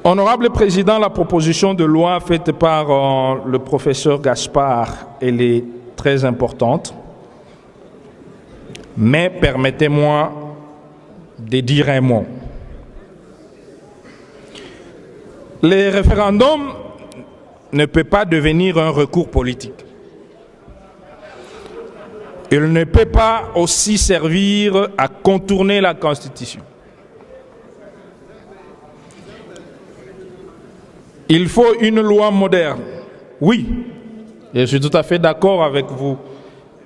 Honorable Président, la proposition de loi faite par le professeur Gaspard, elle est très importante. Mais permettez-moi de dire un mot. Le référendum ne peut pas devenir un recours politique. Il ne peut pas aussi servir à contourner la Constitution. Il faut une loi moderne. Oui, je suis tout à fait d'accord avec vous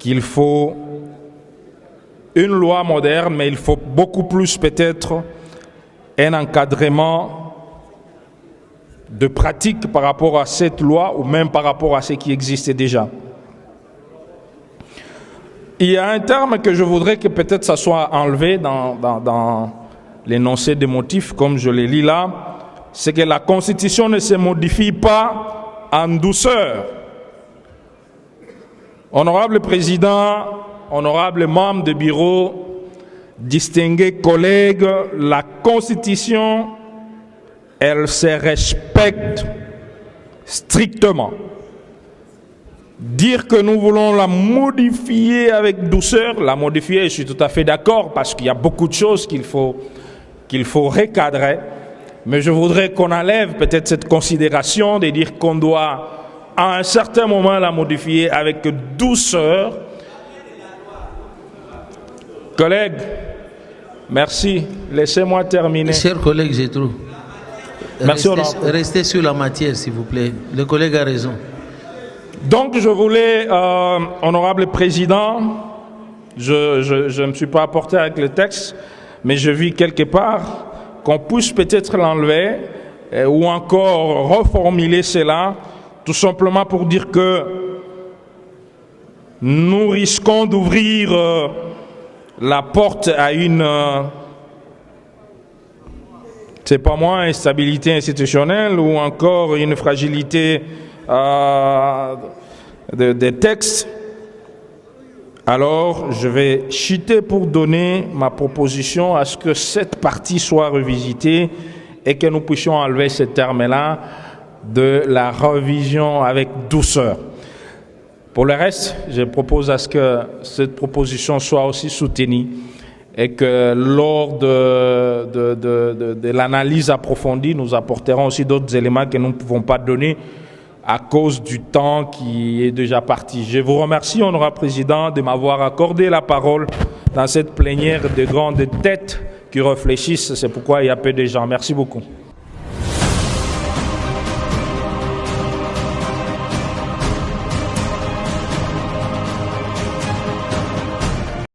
qu'il faut une loi moderne, mais il faut beaucoup plus peut-être un encadrement de pratique par rapport à cette loi ou même par rapport à ce qui existait déjà. Il y a un terme que je voudrais que peut-être ça soit enlevé dans l'énoncé des motifs, comme je le lis là, c'est que la Constitution ne se modifie pas en douceur. Honorable Président, honorables membres de bureau, distingués collègues, la Constitution, elle se respecte strictement. Dire que nous voulons la modifier avec douceur, la modifier, je suis tout à fait d'accord, parce qu'il y a beaucoup de choses qu'il faut recadrer. Mais je voudrais qu'on enlève peut-être cette considération de dire qu'on doit à un certain moment la modifier avec douceur. Collègues, merci. Laissez-moi terminer. Chers collègues, j'ai trop. Merci. Restez sur la matière, s'il vous plaît. Le collègue a raison. Donc, je voulais, honorable Président, je ne me suis pas apporté avec le texte, mais je vis quelque part qu'on puisse peut-être l'enlever ou encore reformuler cela, tout simplement pour dire que nous risquons d'ouvrir la porte à une, c'est pas moi, instabilité institutionnelle ou encore une fragilité des textes. Alors, je vais chuter pour donner ma proposition à ce que cette partie soit revisitée et que nous puissions enlever ce terme-là de la révision avec douceur. Pour le reste, je propose à ce que cette proposition soit aussi soutenue et que lors de l'analyse approfondie, nous apporterons aussi d'autres éléments que nous ne pouvons pas donner à cause du temps qui est déjà parti. Je vous remercie, honorable Président, de m'avoir accordé la parole dans cette plénière de grandes têtes qui réfléchissent. C'est pourquoi il y a peu de gens. Merci beaucoup.